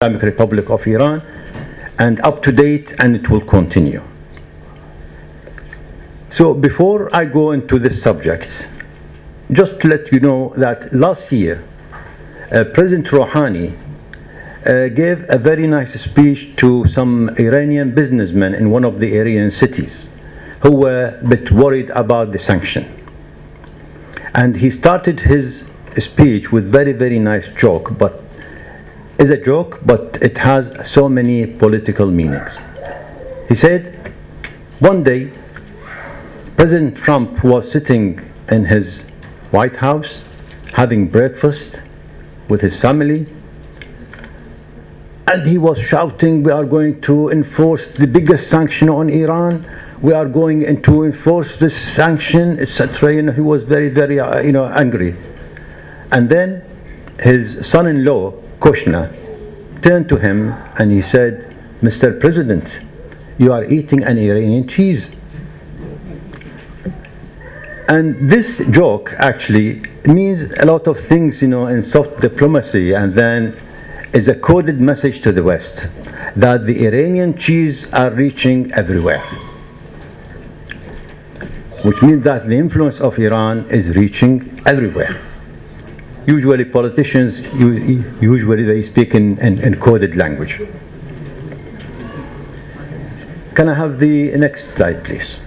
Islamic Republic of Iran, and up to date, and it will continue. So before I go into this subject, just to let you know that last year President Rouhani gave a very nice speech to some Iranian businessmen in one of the Iranian cities who were a bit worried about the sanction. And he started his speech with very nice joke, but is a joke, but it has so many political meanings. He said, one day, President Trump was sitting in his White House, having breakfast with his family, and he was shouting, we are going to enforce the biggest sanction on Iran, we are going to enforce this sanction, etc. He was very angry. And then his son-in-law, Kushner, turned to him and he said, Mr. President, you are eating an Iranian cheese. And this joke actually means a lot of things, in soft diplomacy, and then is a coded message to the West that the Iranian cheese are reaching everywhere, which means that the influence of Iran is reaching everywhere. Usually politicians, usually they speak in coded language. Can I have the next slide, please?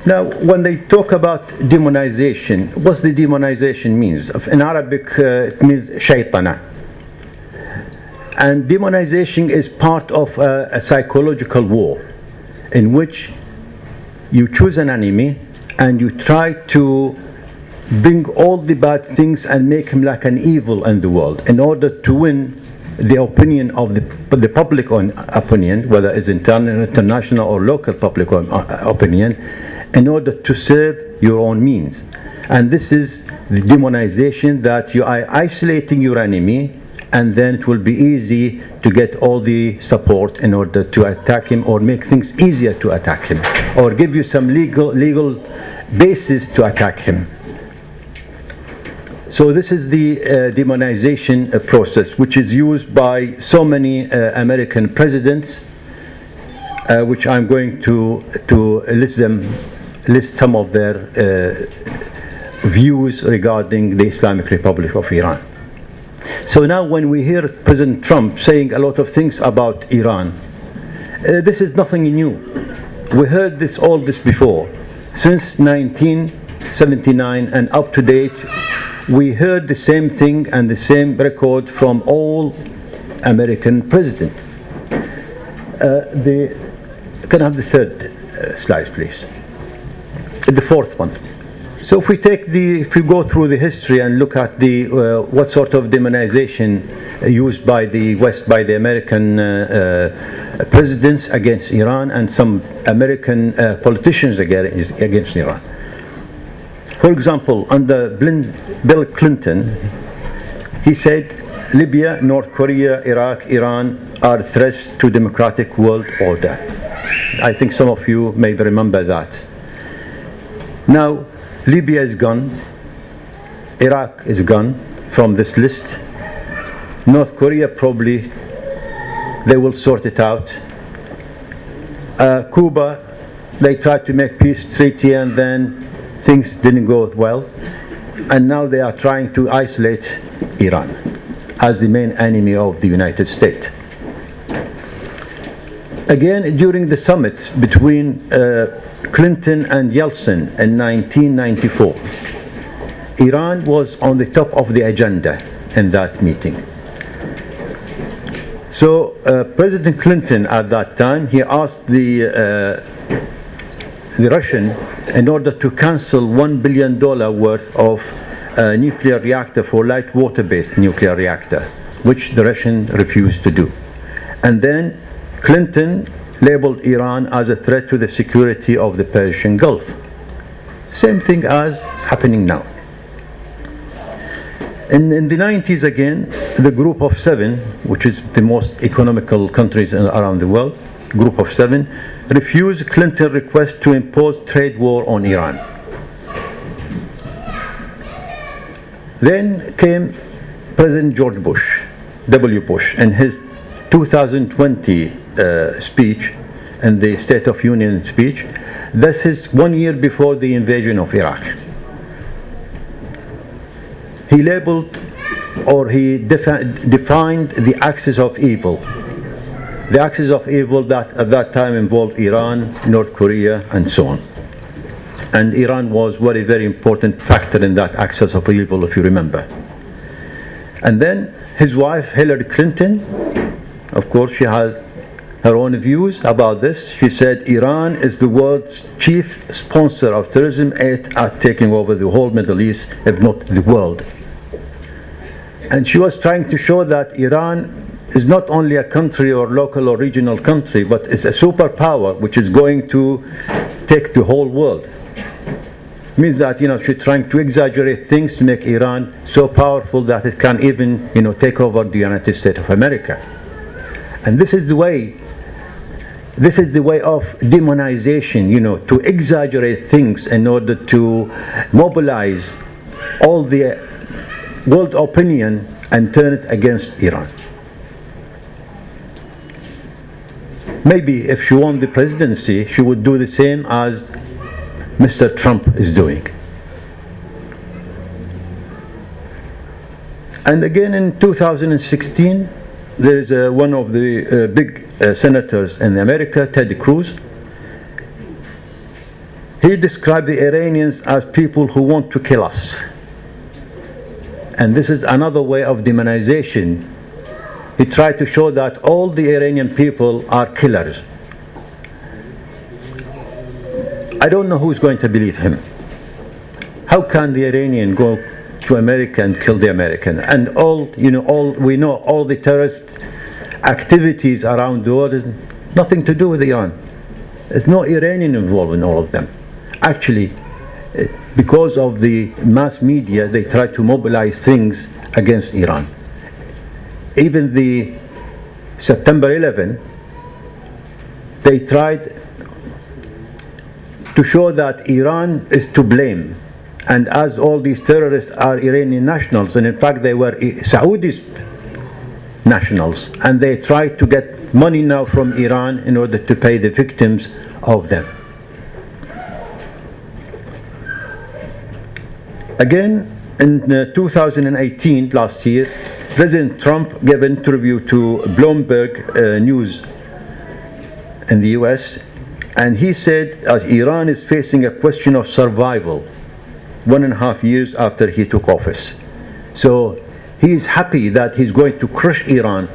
Now, when they talk about demonization, what's the demonization means? In Arabic, it means shaytana. And demonization is part of a psychological war in which you choose an enemy and you try to bring all the bad things and make him like an evil in the world in order to win the opinion of the public opinion, whether it's international or local public opinion, in order to serve your own means. And this is the demonization, that you are isolating your enemy, and then it will be easy to get all the support in order to attack him, or make things easier to attack him, or give you some legal basis to attack him. So this is the demonization process, which is used by so many American presidents, which I'm going to list some of their views regarding the Islamic Republic of Iran. So now when we hear President Trump saying a lot of things about Iran, this is nothing new. We heard all this before. Since 1979 and up to date, we heard the same thing and the same record from all American presidents. Can I have the third slide, please? The fourth one. So if we go through the history and look at what sort of demonization used by the West, by the American presidents against Iran, and some American politicians against Iran. For example, under Bill Clinton, he said Libya, North Korea, Iraq, Iran are threats to democratic world order. I think some of you may remember that. Now, Libya is gone, Iraq is gone from this list, North Korea probably, they will sort it out. Cuba, they tried to make peace treaty and then things didn't go well, and now they are trying to isolate Iran as the main enemy of the United States. Again, during the summit between Clinton and Yeltsin in 1994, Iran was on the top of the agenda in that meeting. So President Clinton at that time, he asked the Russian in order to cancel $1 billion worth of nuclear reactor for light water-based nuclear reactor, which the Russian refused to do. And then Clinton labeled Iran as a threat to the security of the Persian Gulf. Same thing as is happening now. In the 90s again, the group of 7, which is the most economical countries around the world, group of 7, refused Clinton's request to impose trade war on Iran. Then came President George Bush, W. Bush, in his 2020 speech, and the State of Union speech. This is 1 year before the invasion of Iraq. He labeled, or he defined the axis of evil. The axis of evil that at that time involved Iran, North Korea, and so on. And Iran was very, very important factor in that axis of evil, if you remember. And then his wife, Hillary Clinton, of course, she has her own views about this. She said Iran is the world's chief sponsor of terrorism at taking over the whole Middle East, if not the world. And she was trying to show that Iran is not only a country or local or regional country, but it's a superpower which is going to take the whole world. Means that, she's trying to exaggerate things to make Iran so powerful that it can even, take over the United States of America. And this is the way of demonization, to exaggerate things in order to mobilize all the world opinion and turn it against Iran. Maybe if she won the presidency, she would do the same as Mr. Trump is doing. And again in 2016, there is one of the big senators in America, Ted Cruz. He described the Iranians as people who want to kill us. And this is another way of demonization. He tried to show that all the Iranian people are killers. I don't know who's going to believe him. How can the Iranian go to America and kill the American? And we know all the terrorist activities around the world is nothing to do with Iran. There's no Iranian involved in all of them. Actually, because of the mass media, they try to mobilize things against Iran. Even the September 11, they tried to show that Iran is to blame, and as all these terrorists are Iranian nationals, and in fact they were Saudi nationals, and they tried to get money now from Iran in order to pay the victims of them. Again, in 2018, last year, President Trump gave an interview to Bloomberg News in the US, and he said Iran is facing a question of survival 1.5 years after he took office. So he is happy that he's going to crush Iran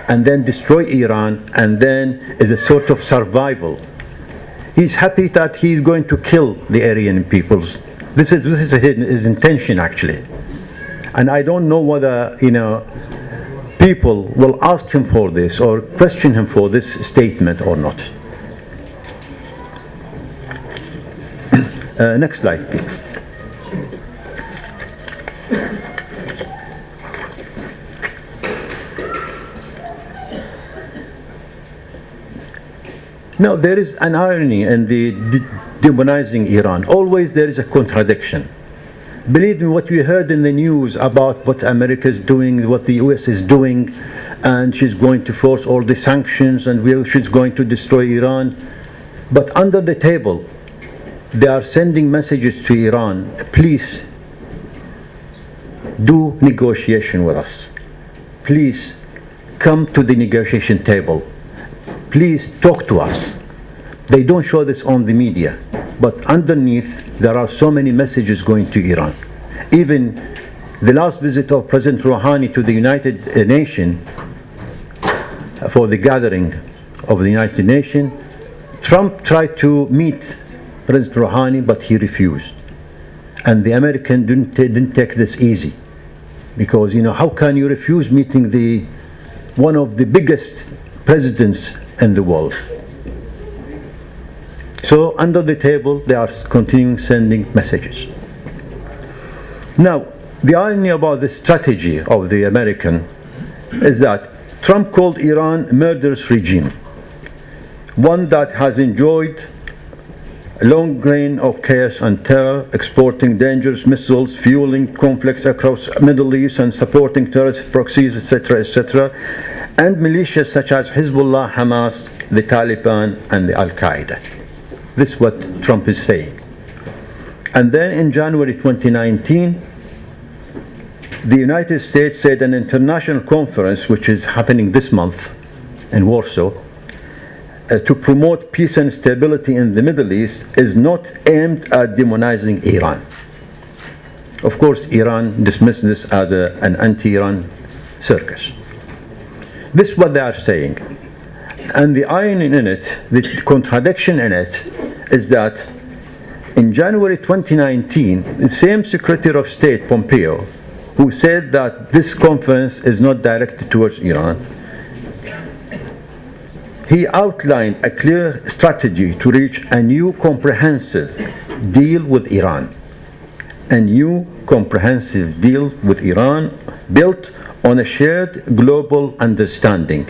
and then destroy Iran, and then as a sort of survival. He's happy that he's going to kill the Iranian peoples. This is his intention, actually. And I don't know whether people will ask him for this or question him for this statement or not. Next slide, please. Now, there is an irony in the demonizing Iran. Always there is a contradiction. Believe me, what we heard in the news about what America is doing, what the US is doing, and she's going to force all the sanctions, and she's going to destroy Iran. But under the table, they are sending messages to Iran, please do negotiation with us. Please come to the negotiation table. Please talk to us. They don't show this on the media, but underneath there are so many messages going to Iran. Even the last visit of President Rouhani to the United Nations, for the gathering of the United Nations, Trump tried to meet President Rouhani, but he refused. And the Americans didn't take this easy, because how can you refuse meeting one of the biggest presidents in the world? So under the table, they are continuing sending messages. Now, the irony about the strategy of the American is that Trump called Iran a murderous regime. one that has enjoyed a long reign of chaos and terror, exporting dangerous missiles, fueling conflicts across the Middle East, and supporting terrorist proxies, etc., etc., and militias such as Hezbollah, Hamas, the Taliban, and the Al-Qaeda. This is what Trump is saying. And then in January 2019, the United States said an international conference, which is happening this month in Warsaw, to promote peace and stability in the Middle East, is not aimed at demonizing Iran. Of course, Iran dismissed this as an anti-Iran circus. This is what they are saying. And the irony in it, the contradiction in it, is that in January 2019, the same Secretary of State, Pompeo, who said that this conference is not directed towards Iran, he outlined a clear strategy to reach a new comprehensive deal with Iran. A new comprehensive deal with Iran built on a shared global understanding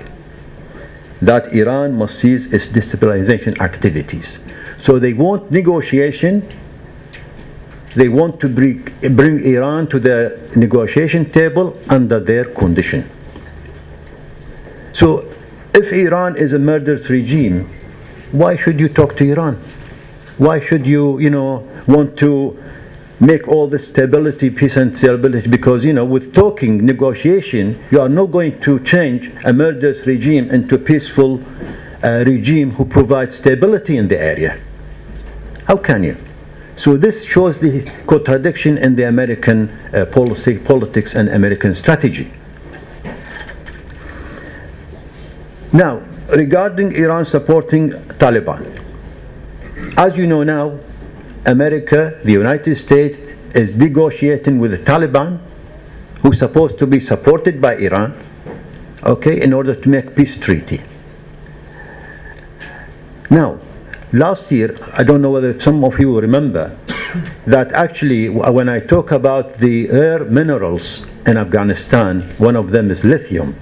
that Iran must cease its destabilization activities. So they want negotiation. They want to bring Iran to the negotiation table under their condition. So if Iran is a murderous regime, why should you talk to Iran? Why should you, want to make all this stability, peace and stability? Because, with talking, negotiation, you are not going to change a murderous regime into a peaceful regime who provides stability in the area. How can you? So this shows the contradiction in the American politics and American strategy. Now, regarding Iran supporting Taliban, as you know now, America, the United States, is negotiating with the Taliban, who is supposed to be supported by Iran, in order to make peace treaty. Now, last year, I don't know whether some of you remember, that actually when I talk about the rare minerals in Afghanistan, one of them is lithium,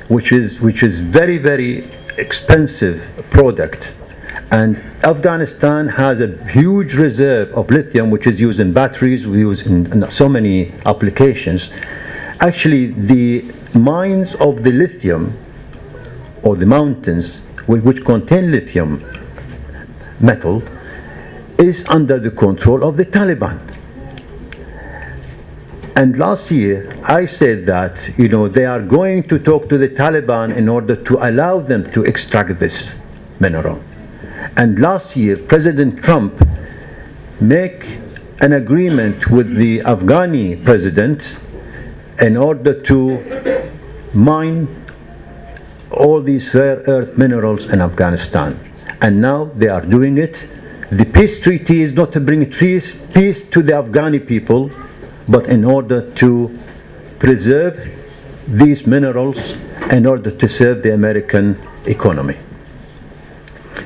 which is very, very expensive product. And Afghanistan has a huge reserve of lithium, which is used in batteries, we use in so many applications. Actually, the mines of the lithium, or the mountains which contain lithium metal, is under the control of the Taliban. And last year, I said that, they are going to talk to the Taliban in order to allow them to extract this mineral. And last year, President Trump made an agreement with the Afghani president in order to mine all these rare earth minerals in Afghanistan. And now they are doing it. The peace treaty is not to bring peace to the Afghani people, but in order to preserve these minerals in order to serve the American economy.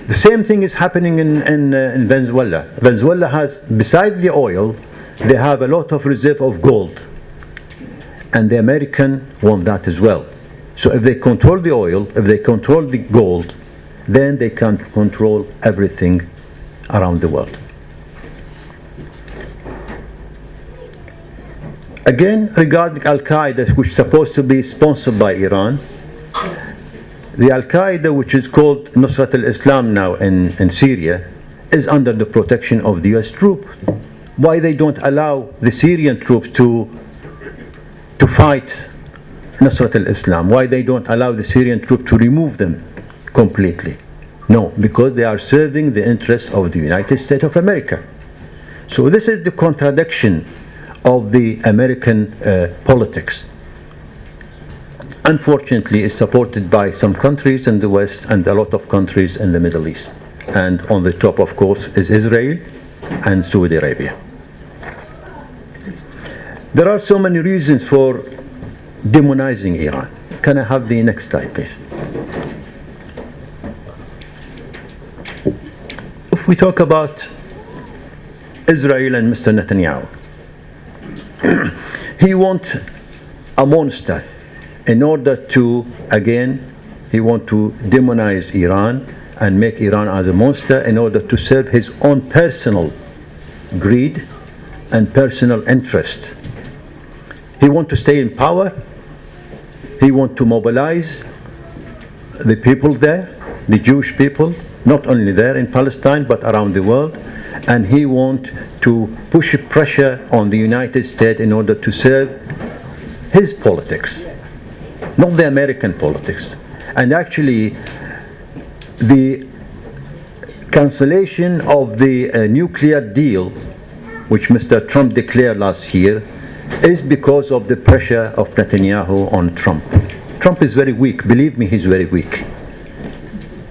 The same thing is happening in Venezuela. Venezuela has, besides the oil, they have a lot of reserve of gold. And the American want that as well. So if they control the oil, if they control the gold, then they can control everything around the world. Again, regarding Al-Qaeda, which is supposed to be sponsored by Iran, the Al-Qaeda, which is called Nusrat al-Islam now in Syria, is under the protection of the US troops. Why they don't allow the Syrian troops to fight Nusrat al-Islam? Why they don't allow the Syrian troops to remove them completely? No, because they are serving the interests of the United States of America. So this is the contradiction of the American politics. Unfortunately, it's supported by some countries in the West and a lot of countries in the Middle East. And on the top, of course, is Israel and Saudi Arabia. There are so many reasons for demonizing Iran. Can I have the next slide, please? If we talk about Israel and Mr. Netanyahu, he wants a monster in order to, again, he wants to demonize Iran and make Iran as a monster in order to serve his own personal greed and personal interest. He wants to stay in power. He wants to mobilize the people there, the Jewish people, not only there in Palestine but around the world, and he wants to push pressure on the United States in order to serve his politics, not the American politics. And actually, the cancellation of the nuclear deal, which Mr. Trump declared last year, is because of the pressure of Netanyahu on Trump. Trump is very weak. Believe me, he's very weak.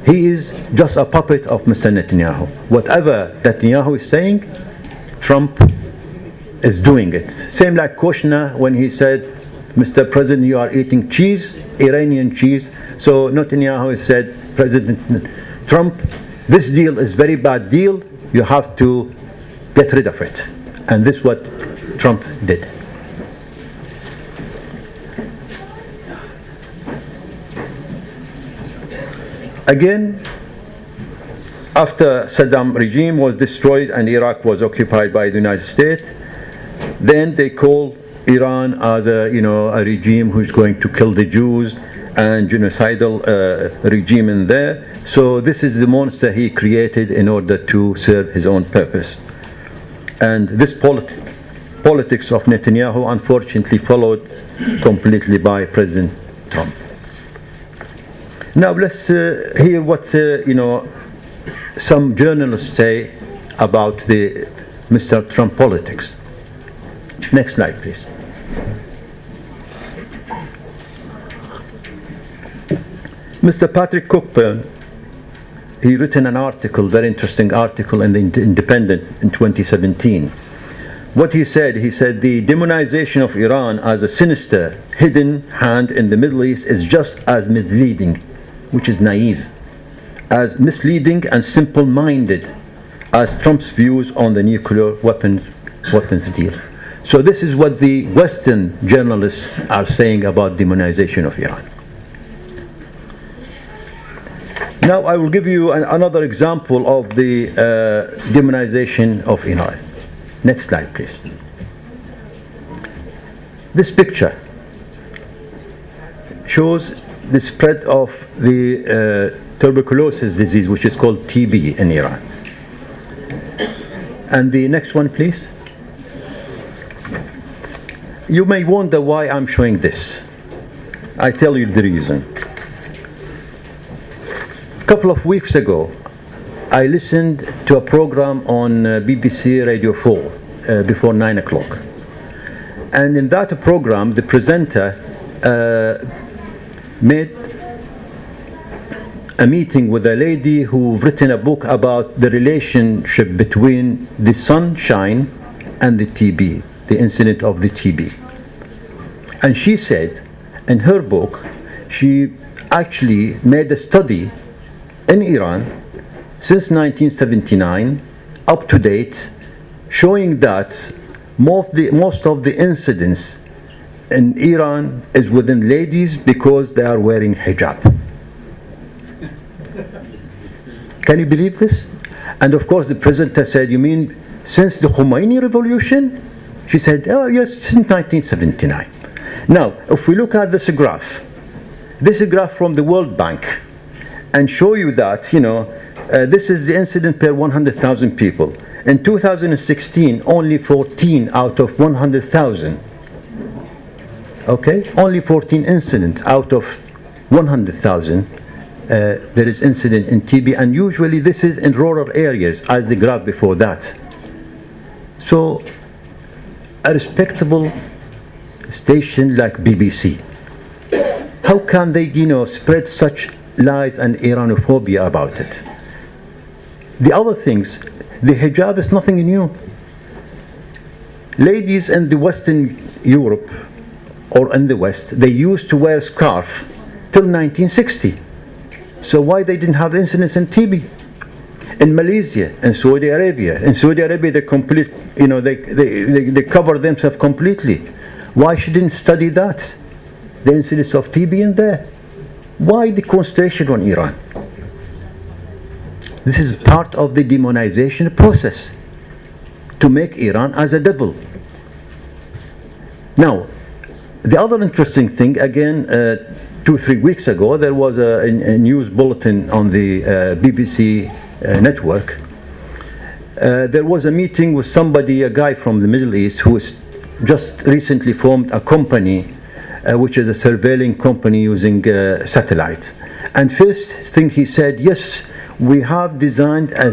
He is just a puppet of Mr. Netanyahu. Whatever Netanyahu is saying, Trump is doing it. Same like Kushner when he said, Mr. President, you are eating cheese, Iranian cheese. So Netanyahu said, President Trump, this deal is very bad deal. You have to get rid of it. And this is what Trump did. Again, after Saddam regime was destroyed and Iraq was occupied by the United States, then they call Iran as a regime who's going to kill the Jews and genocidal regime in there. So this is the monster he created in order to serve his own purpose. And this politics of Netanyahu unfortunately followed completely by President Trump. Now let's hear what some journalists say about the Mr. Trump politics. Next slide, please. Mr. Patrick Cockburn, he written an article, very interesting article in the Independent in 2017. What he said the demonization of Iran as a sinister, hidden hand in the Middle East is just as misleading, which is naive, as misleading and simple-minded as Trump's views on the nuclear weapons deal. So this is what the Western journalists are saying about demonization of Iran. Now I will give you another example of the demonization of Iran. Next slide, please. This picture shows the spread of the tuberculosis disease, which is called TB in Iran. And the next one, please. You may wonder why I'm showing this. I tell you the reason. A couple of weeks ago, I listened to a program on BBC Radio 4 before 9 o'clock. And in that program, the presenter made a meeting with a lady who's written a book about the relationship between the sunshine and the TB, the incident of the TB. And she said in her book, she actually made a study in Iran since 1979 up to date, showing that most of the incidents in Iran is within ladies because they are wearing hijab. Can you believe this? And of course the presenter said, you mean since the Khomeini revolution? She said, oh yes, since 1979. Now, if we look at this is a graph from the World Bank, and show you that, this is the incident per 100,000 people. In 2016, only 14 out of 100,000. Okay? Only 14 incidents out of 100,000. There is incident in TB, and usually this is in rural areas, as the graph before that. So, a respectable station like BBC, how can they, spread such lies and Iranophobia about it? The other things, the hijab is nothing new. Ladies in the Western Europe or in the West, they used to wear scarf till 1960. So why they didn't have incidents in TB? In Malaysia, in Saudi Arabia, they cover themselves completely. Why she didn't study that? The incidence of TB in there. Why the concentration on Iran? This is part of the demonization process to make Iran as a devil. Now, the other interesting thing, again, 2-3 weeks ago, there was a news bulletin on the BBC network. There was a meeting with somebody, a guy from the Middle East, who has just recently formed a company, which is a surveilling company using satellite. And first thing he said, yes, we have designed a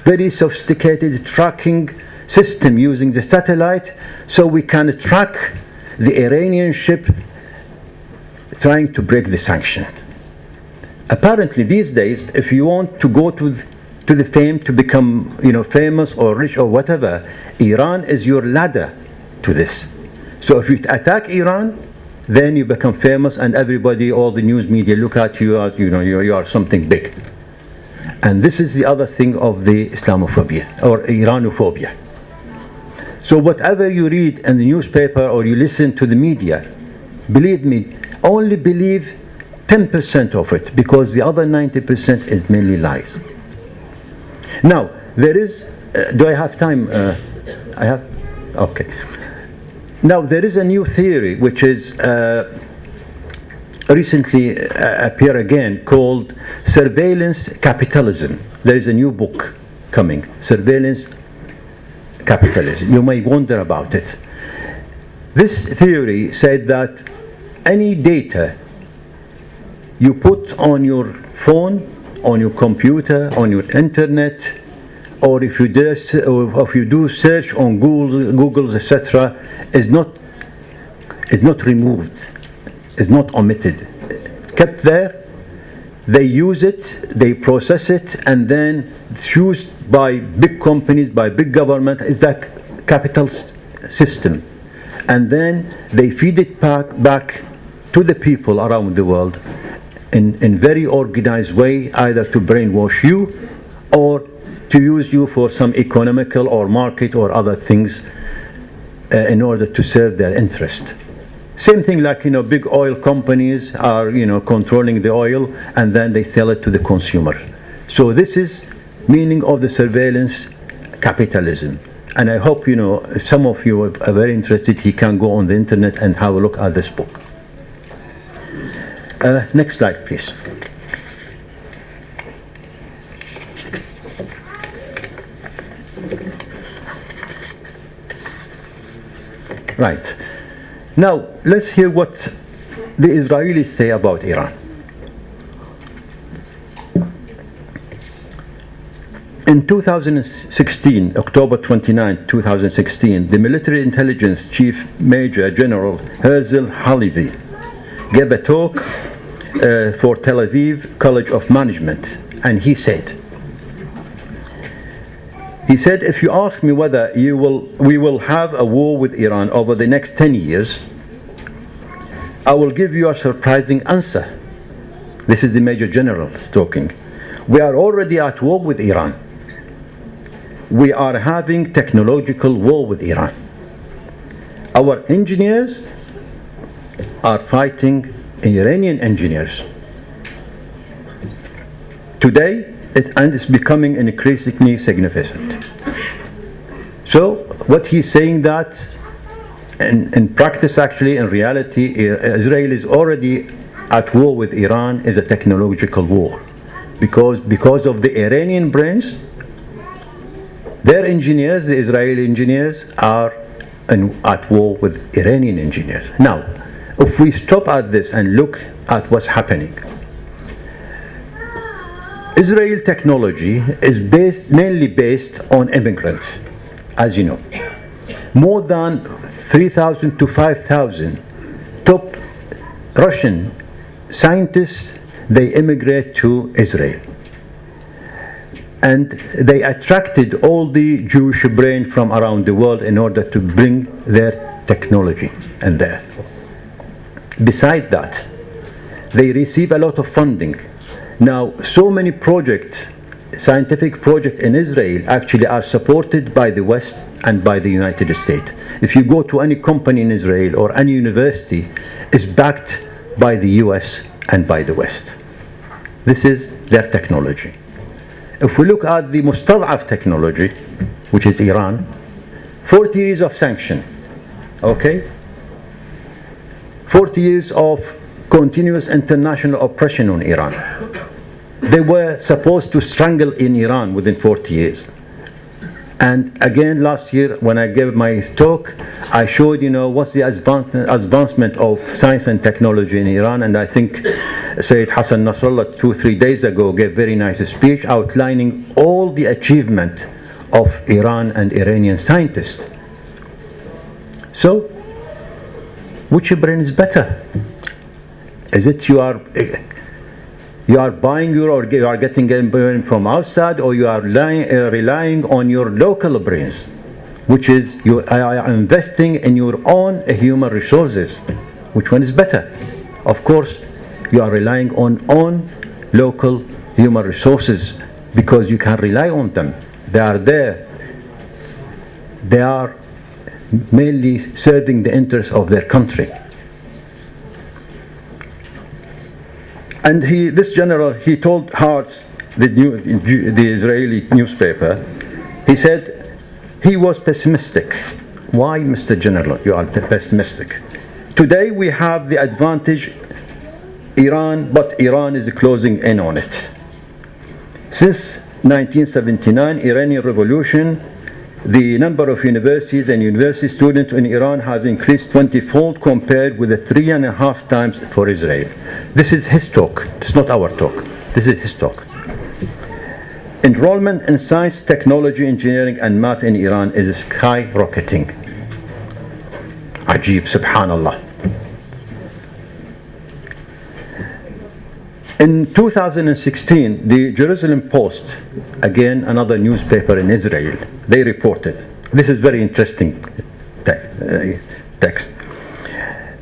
very sophisticated tracking system using the satellite, so we can track the Iranian ship trying to break the sanction. Apparently these days, if you want to go to the fame, to become famous or rich or whatever, Iran is your ladder to this. So if you attack Iran, then you become famous, and everybody, all the news media look at you as you are something big. And this is the other thing of the Islamophobia or Iranophobia. So whatever you read in the newspaper or you listen to the media, believe me, only believe 10% of it, because the other 90% is mainly lies. Now, there is, do I have time? I have? Okay. Now, there is a new theory which is recently appeared again, called surveillance capitalism. There is a new book coming, Surveillance Capitalism. You may wonder about it. This theory said that any data you put on your phone, on your computer, on your internet, or if you do search on Google, etc., is not removed, is not omitted. It's kept there. They use it, they process it, and then used by big companies, by big government, is that capital system. And then they feed it back to the people around the world in very organized way, either to brainwash you or to use you for some economical or market or other things in order to serve their interest. Same thing like, big oil companies are, controlling the oil, and then they sell it to the consumer. So this is meaning of the surveillance capitalism. And I hope, if some of you are very interested, you can go on the internet and have a look at this book. Next slide, please. Right. Now, let's hear what the Israelis say about Iran. In 2016, October 29, 2016, the military intelligence chief Major General Herzl Halevi gave a talk for Tel Aviv College of Management, and he said, if you ask me whether we will have a war with Iran over the next 10 years, I will give you a surprising answer. This is the Major General talking. We are already at war with Iran. We are having technological war with Iran. Our engineers are fighting Iranian engineers. Today, and it's becoming increasingly significant. So what he's saying that in practice, actually, in reality, Israel is already at war with Iran, is a technological war. Because of the Iranian brains, their engineers, the Israeli engineers, are at war with Iranian engineers. Now, if we stop at this and look at what's happening, Israel technology is mainly based on immigrants, as you know. More than 3,000 to 5,000 top Russian scientists, they immigrate to Israel. And they attracted all the Jewish brain from around the world in order to bring their technology in there. Besides that, they receive a lot of funding. Now, so many projects, scientific projects in Israel actually are supported by the West and by the United States. If you go to any company in Israel or any university, it's backed by the US and by the West. This is their technology. If we look at the mustad'af technology, which is Iran, 40 years of sanction, okay? 40 years of continuous international oppression on Iran. They were supposed to strangle in Iran within 40 years. And again, last year, when I gave my talk, I showed, what's the advancement of science and technology in Iran. And I think Sayyid Hassan Nasrallah 2-3 days ago gave a very nice speech outlining all the achievement of Iran and Iranian scientists. So, which brain is better? Is it you are buying or you are getting a brain from outside, or you are relying on your local brains, which is you are investing in your own human resources? Which one is better? Of course, you are relying on own local human resources because you can rely on them. They are there. They are mainly serving the interests of their country. And this general, he told Hearts, the Israeli newspaper, he said he was pessimistic. Why, Mr. General, you are pessimistic? Today we have the advantage, Iran, but Iran is closing in on it. Since 1979, Iranian Revolution, the number of universities and university students in Iran has increased 20-fold compared with the 3.5 times for Israel. This is his talk. It's not our talk. This is his talk. Enrollment in science, technology, engineering, and math in Iran is skyrocketing. Ajib, subhanallah. In 2016, the Jerusalem Post, again another newspaper in Israel, they reported, this is very interesting text.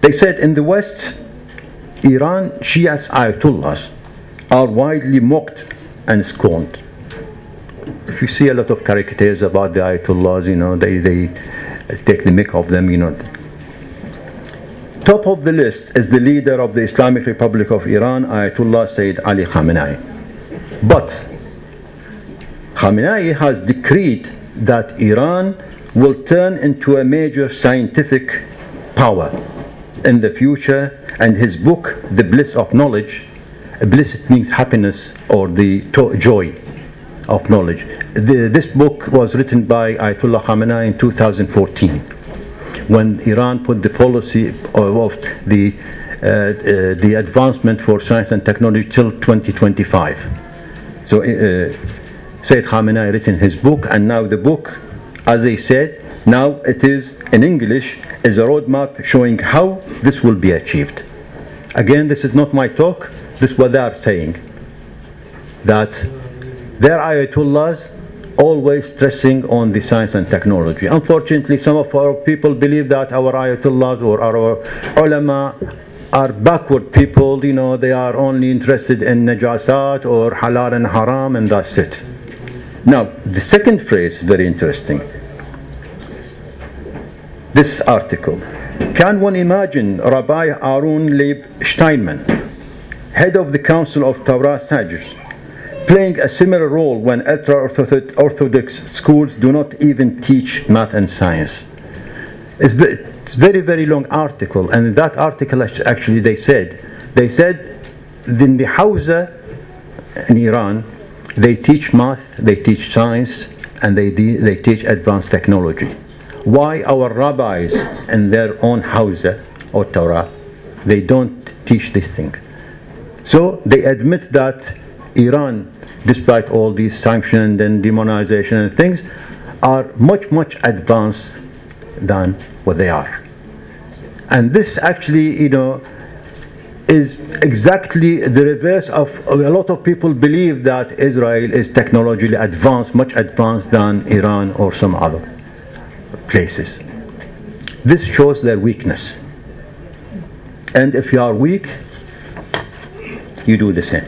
They said in the West, Iran Shias Ayatollahs are widely mocked and scorned. If you see a lot of caricatures about the Ayatollahs, they take the mick of them, Top of the list is the leader of the Islamic Republic of Iran, Ayatollah Sayyid Ali Khamenei. But Khamenei has decreed that Iran will turn into a major scientific power in the future, and his book, The Bliss of Knowledge, bliss means happiness or the joy of knowledge. This book was written by Ayatollah Khamenei in 2014. When Iran put the policy of the advancement for science and technology till 2025. So Sayyid Khamenei written his book, and now the book, as I said, now it is in English, is a roadmap showing how this will be achieved. Again, this is not my talk, this is what they are saying. That their Ayatollahs always stressing on the science and technology. Unfortunately, some of our people believe that our Ayatollahs or our ulama are backward people, they are only interested in najasat or halal and haram, and that's it. Now, the second phrase is very interesting. This article. Can one imagine Rabbi Aaron Leib Steinman, head of the Council of Torah Sages, playing a similar role when ultra-Orthodox schools do not even teach math and science? It's very, very long article, and in that article actually they said in the Hausa in Iran, they teach math, they teach science, and they teach advanced technology. Why our rabbis in their own Hausa or Torah, they don't teach this thing? So they admit that Iran, despite all these sanctions and demonization and things, are much, much advanced than what they are. And this actually, is exactly the reverse of a lot of people believe that Israel is technologically advanced, much advanced than Iran or some other places. This shows their weakness. And if you are weak, you do the same.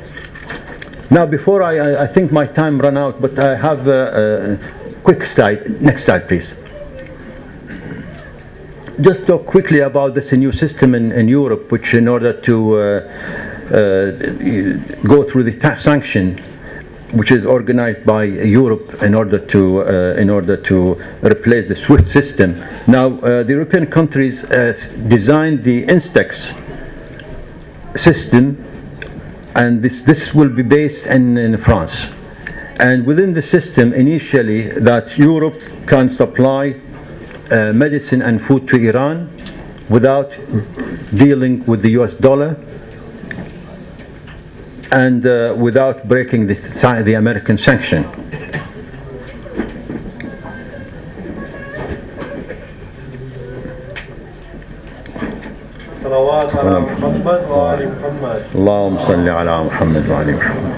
Now, before I think my time ran out, but I have a quick slide. Next slide, please. Just talk quickly about this new system in Europe, which in order to go through the sanction, which is organized by Europe in order to replace the SWIFT system. Now, the European countries designed the Instex system, and this will be based in France. And within the system, initially, that Europe can supply medicine and food to Iran without dealing with the US dollar and without breaking the American sanction. اللهم صل على محمد وعلى محمد.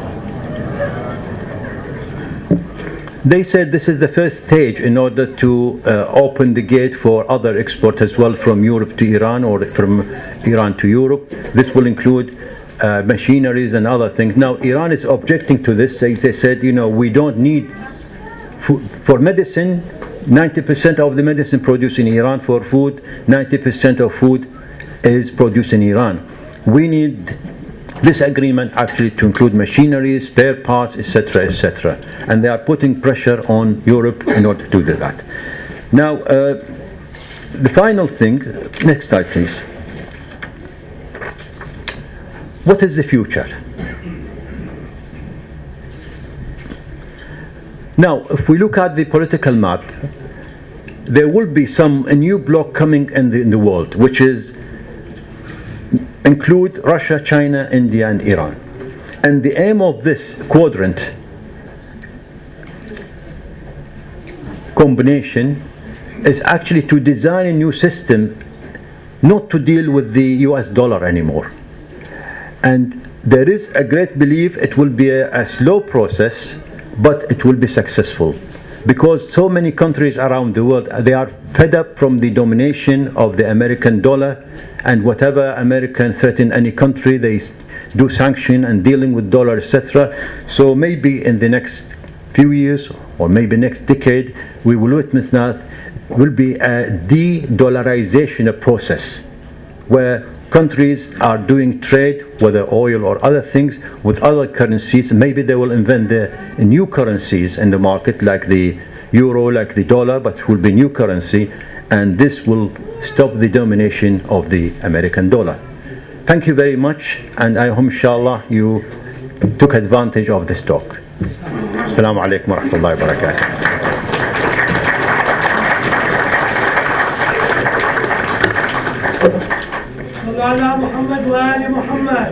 They said this is the first stage in order to open the gate for other export as well from Europe to Iran or from Iran to Europe. This will include machineries and other things. Now, Iran is objecting to this. They said, we don't need for medicine. 90% of the medicine produced in Iran. For food, 90% of food is produced in Iran. We need this agreement actually to include machineries, spare parts, etc., etc. And they are putting pressure on Europe in order to do that. Now, the final thing, next slide please. What is the future? Now, if we look at the political map, there will be a new bloc coming in the world, which is include Russia, China, India, and Iran. And the aim of this quadrant combination is actually to design a new system, not to deal with the US dollar anymore. And there is a great belief it will be a slow process, but it will be successful. Because so many countries around the world, they are fed up from the domination of the American dollar, and whatever American threaten any country, they do sanction and dealing with dollar, etc. So maybe in the next few years, or maybe next decade, we will witness that will be a de-dollarization process, where countries are doing trade, whether oil or other things, with other currencies. Maybe they will invent the new currencies in the market, like the euro, like the dollar, but it will be new currency, and this will stop the domination of the American dollar. Thank you very much, and I hope inshallah you took advantage of this talk. Assalamu alaikum wa rahmatullahi wa barakatuh. على محمد وآل محمد.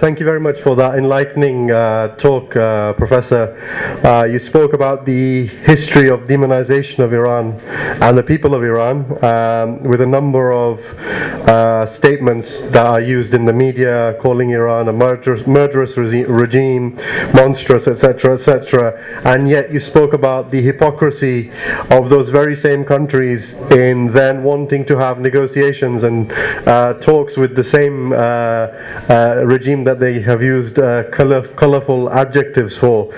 Thank you very much for that enlightening talk, Professor. You spoke about the history of demonization of Iran and the people of Iran with a number of statements that are used in the media, calling Iran a murderous regime, monstrous, etc., etc. And yet you spoke about the hypocrisy of those very same countries in then wanting to have negotiations and talks with the same regime that they have used colorful adjectives for.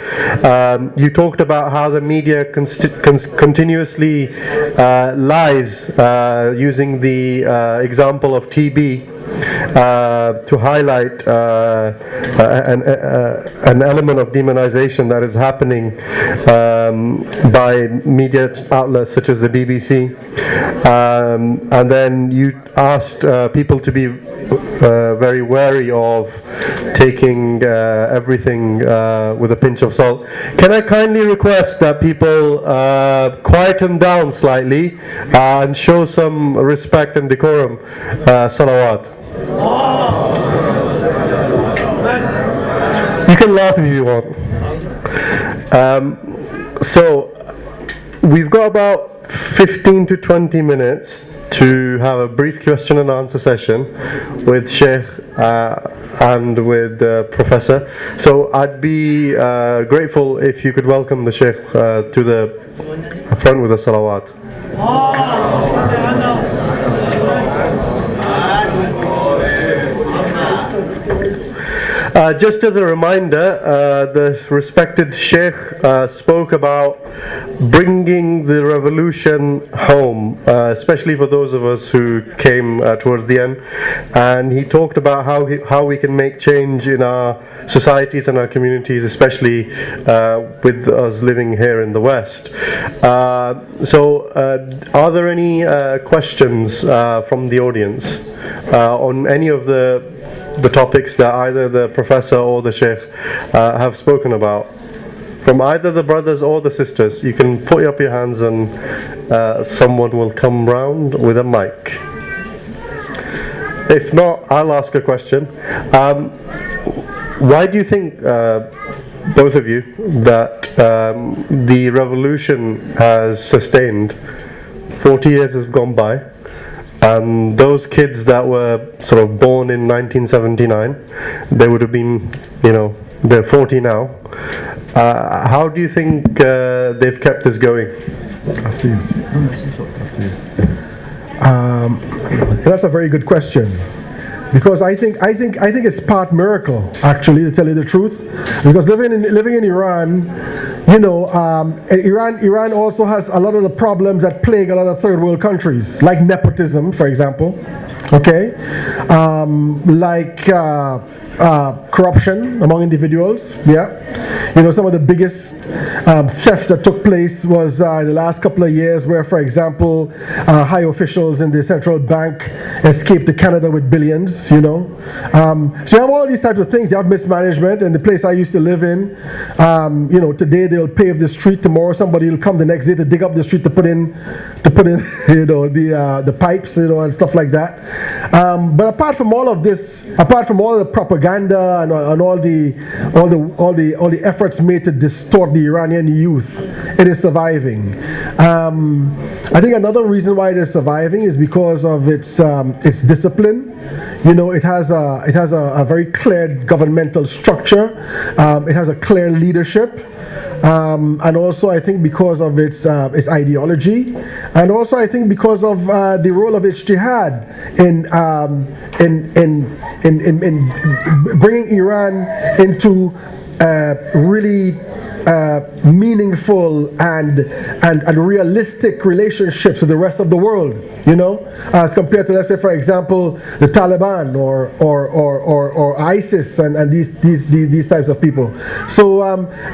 You talked about how the media continuously lies, using the example of TB to highlight an element of demonization that is happening by media outlets such as the BBC. And then you asked people to be very wary of taking everything with a pinch of salt. Can I kindly request that people quieten down slightly and show some respect and decorum? Salawat. You can laugh if you want. So we've got about 15 to 20 minutes to have a brief question and answer session with Sheikh and with Professor. So I'd be grateful if you could welcome the Sheikh to the front with a salawat. just as a reminder, the respected Sheikh spoke about bringing the revolution home, especially for those of us who came towards the end. And he talked about how we can make change in our societies and our communities, especially with us living here in the West. So, are there any questions from the audience on any of the topics that either the professor or the sheikh have spoken about? From either the brothers or the sisters, you can put up your hands and someone will come round with a mic. If not, I'll ask a question. Why do you think, both of you, that the revolution has sustained? 40 years have gone by, and those kids that were sort of born in 1979, they would have been, they're 40 now. How do you think they've kept this going? After you. That's a very good question, because I think it's part miracle, actually, to tell you the truth. Because living in Iran, Iran also has a lot of the problems that plague a lot of third world countries, like nepotism, for example. Okay, like corruption among individuals. Yeah. Some of the biggest thefts that took place was in the last couple of years, where, for example, high officials in the central bank escaped to Canada with billions. So you have all these types of things. You have mismanagement. And the place I used to live in, today they'll pave the street. Tomorrow somebody will come the next day to dig up the street to put in the pipes, and stuff like that. But apart from all of this, apart from all the propaganda and all the efforts made to distort the Iranian youth, it is surviving. I think another reason why it is surviving is because of its discipline. It has a very clear governmental structure. It has a clear leadership. And also, I think because of its ideology, and also I think because of the role of its jihad in bringing Iran into really meaningful and realistic relationships with the rest of the world, as compared to, let's say, for example, the Taliban or ISIS and these types of people. So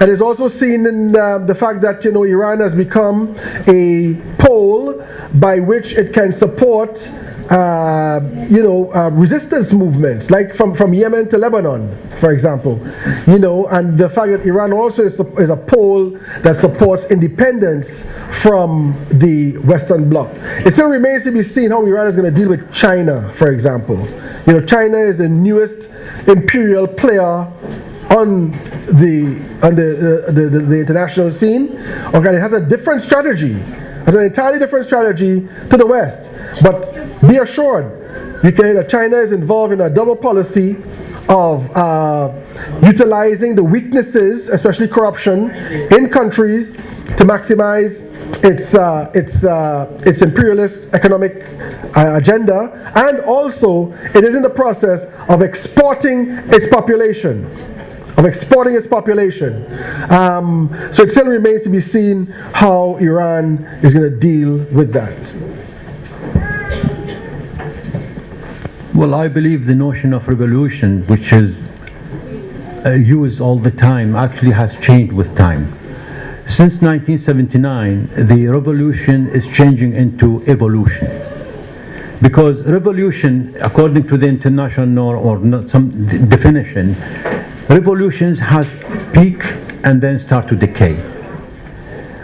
it is also seen in the fact that Iran has become a pole by which it can support resistance movements, like from Yemen to Lebanon, for example, and the fact that Iran also is a pole that supports independence from the Western Bloc. It still remains to be seen how Iran is going to deal with China, for example. China is the newest imperial player on the international scene. Okay, it has a different strategy. Has an entirely different strategy to the West. But be assured, that China is involved in a double policy of utilizing the weaknesses, especially corruption, in countries to maximize its imperialist economic agenda, and also it is in the process of exporting its population. So it still remains to be seen how Iran is going to deal with that. Well, I believe the notion of revolution, which is used all the time, actually has changed with time. Since 1979, the revolution is changing into evolution. Because revolution, according to the international norm or not some definition, revolutions has peak and then start to decay.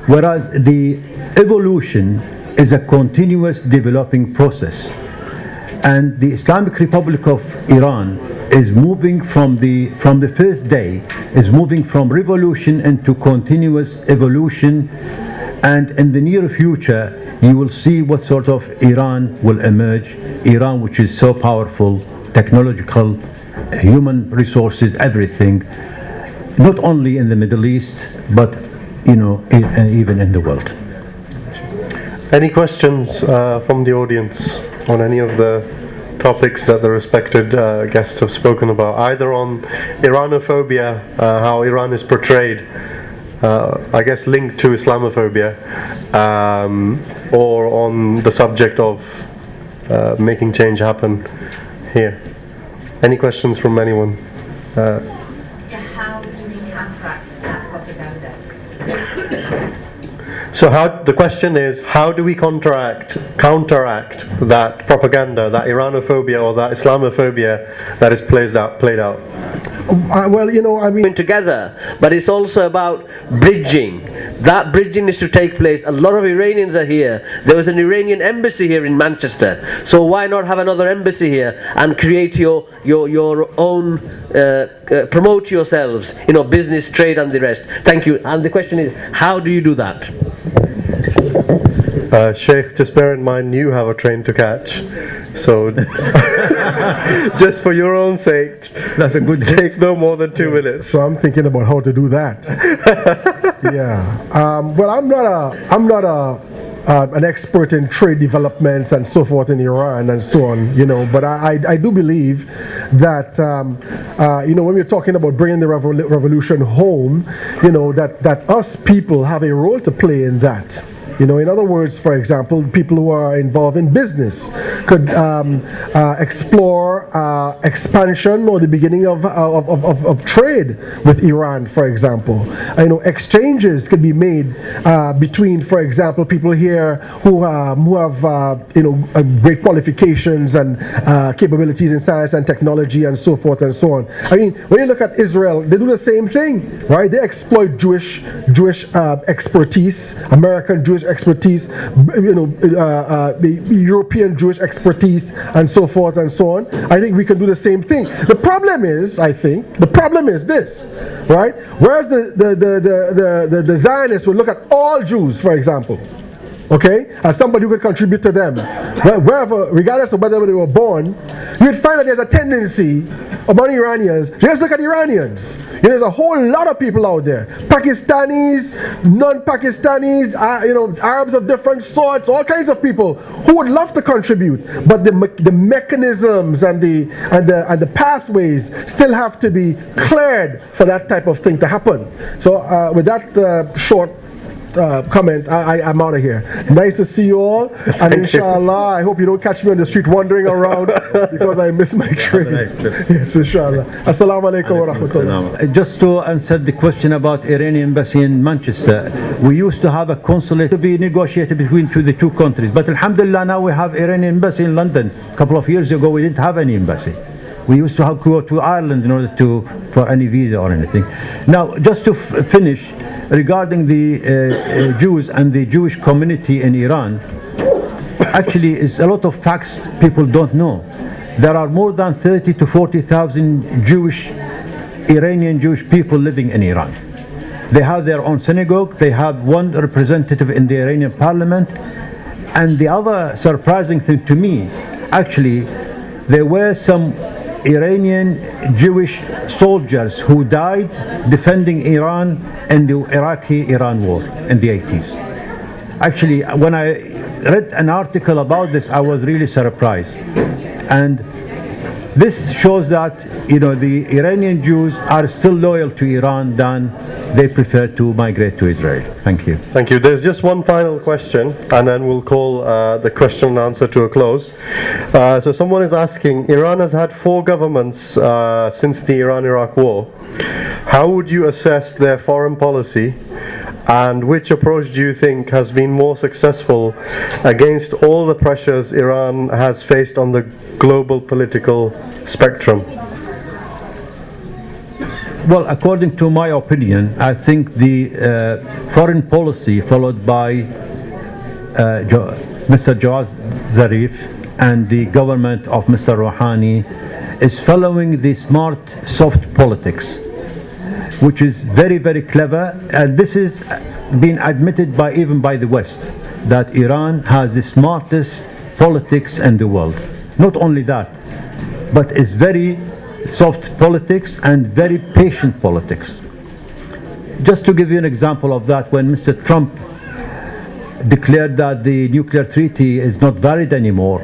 Whereas the evolution is a continuous developing process. And the Islamic Republic of Iran is moving from the first day, is moving from revolution into continuous evolution, and in the near future you will see what sort of Iran will emerge. Iran which is so powerful, technological, human resources, everything, not only in the Middle East, but even in the world. Any questions from the audience on any of the topics that the respected guests have spoken about, either on Iranophobia, how Iran is portrayed, I guess linked to Islamophobia, or on the subject of making change happen here. Any questions from anyone? So how do we counteract that propaganda? So the question is, how do we counteract that propaganda, that Iranophobia or that Islamophobia that is played out? Well, you know, I mean, together, but it's also about bridging. That bridging needs to take place. A lot of Iranians are here. There was an Iranian embassy here in Manchester, so why not have another embassy here and create your own, promote yourselves, you know, business, trade and the rest. Thank you. And the question is, how do you do that? Sheikh, just bear in mind you have a train to catch, so just for your own sake, That's a good take no more than 2 minutes. so I'm thinking about how to do that. Yeah. Well, I'm not an expert in trade developments and so forth in Iran and so on, you know, but I do believe that, you know, when we're talking about bringing the revolution home, you know, that us people have a role to play in that. You know, in other words, for example, people who are involved in business could explore expansion or the beginning of trade with Iran, for example. You know, exchanges could be made between, for example, people here who have you know, great qualifications and capabilities in science and technology and so forth and so on. I mean, when you look at Israel, they do the same thing, right? They exploit Jewish expertise, American Jewish expertise, you know, European Jewish expertise, and so forth and so on. I think we can do the same thing. The problem is this, right? Whereas the Zionists would look at all Jews, for example, okay, as somebody who could contribute to them, wherever, regardless of whether they were born, you'd find that there's a tendency among Iranians, just look at Iranians. You know, there's a whole lot of people out there, Pakistanis, non-Pakistanis, you know, Arabs of different sorts, all kinds of people who would love to contribute, but the mechanisms and the pathways still have to be cleared for that type of thing to happen. So with that short comment, I'm out of here. Nice to see you all, and inshallah, I hope you don't catch me on the street wandering around because I missed my train. Yes, inshallah. Assalamu alaikum wa rahmatullah. Just to answer the question about Iranian embassy in Manchester, we used to have a consulate to be negotiated between the two countries, but alhamdulillah now we have Iranian embassy in London. A couple of years ago we didn't have any embassy. We used to have to go to Ireland in order for any visa or anything. Now, just to finish, regarding the Jews and the Jewish community in Iran, actually is a lot of facts people don't know. There are more than 30 to 40,000 Iranian Jewish people living in Iran. They have their own synagogue, they have one representative in the Iranian parliament, and the other surprising thing to me, actually, there were some Iranian Jewish soldiers who died defending Iran in the Iraqi-Iran war in the 80s. Actually, when I read an article about this, I was really surprised. And this shows that, you know, the Iranian Jews are still loyal to Iran than they prefer to migrate to Israel. Thank you. Thank you. There's just one final question, and then we'll call the question and answer to a close. So someone is asking, Iran has had 4 governments since the Iran-Iraq war. How would you assess their foreign policy, and which approach do you think has been more successful against all the pressures Iran has faced on the global political spectrum? Well, according to my opinion, I think the foreign policy followed by Mr. Jawad Zarif and the government of Mr. Rouhani is following the smart, soft politics, which is very, very clever, and this is been admitted even by the West, that Iran has the smartest politics in the world. Not only that, but it's very soft politics and very patient politics. Just to give you an example of that, when Mr. Trump declared that the nuclear treaty is not valid anymore,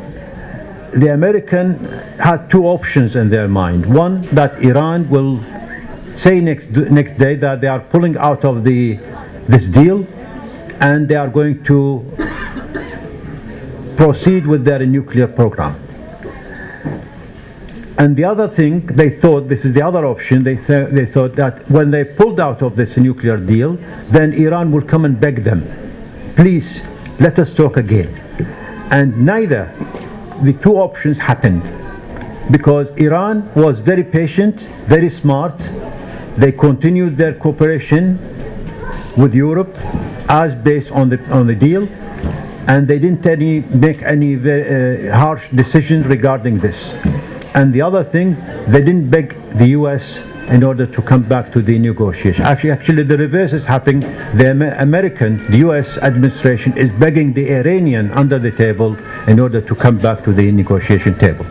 the American had two options in their mind. One, that Iran will say next day that they are pulling out of this deal and they are going to proceed with their nuclear program. And the other thing, they thought, this is the other option, they thought that when they pulled out of this nuclear deal, then Iran will come and beg them, please, let us talk again. And neither, the two options happened, because Iran was very patient, very smart. They continued their cooperation with Europe as based on the deal, and they didn't make any very harsh decisions regarding this. And the other thing, they didn't beg the US in order to come back to the negotiation. Actually the reverse is happening. The US administration is begging the Iranian under the table in order to come back to the negotiation table.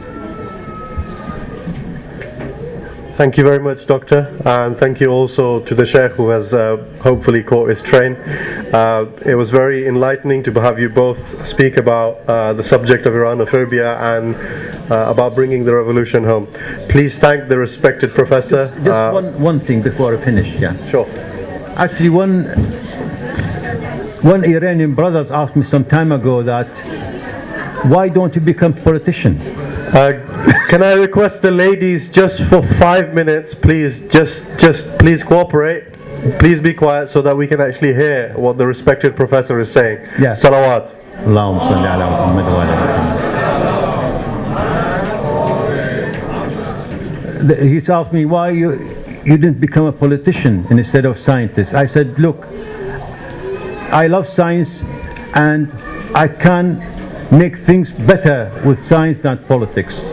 Thank you very much, Doctor, and thank you also to the Sheikh who has hopefully caught his train. It was very enlightening to have you both speak about the subject of Iranophobia and about bringing the revolution home. Please thank the respected Professor. Just one thing before I finish. Yeah. Sure. Actually, one Iranian brothers asked me some time ago that, why don't you become politician? Can I request the ladies just for 5 minutes, please, just please cooperate. Please be quiet so that we can actually hear what the respected professor is saying. Yeah. Salawat. Allahumma salli ala Muhammad wa ala Muhammad. He's asked me why you didn't become a politician instead of scientist. I said, look, I love science and I can make things better with science than politics.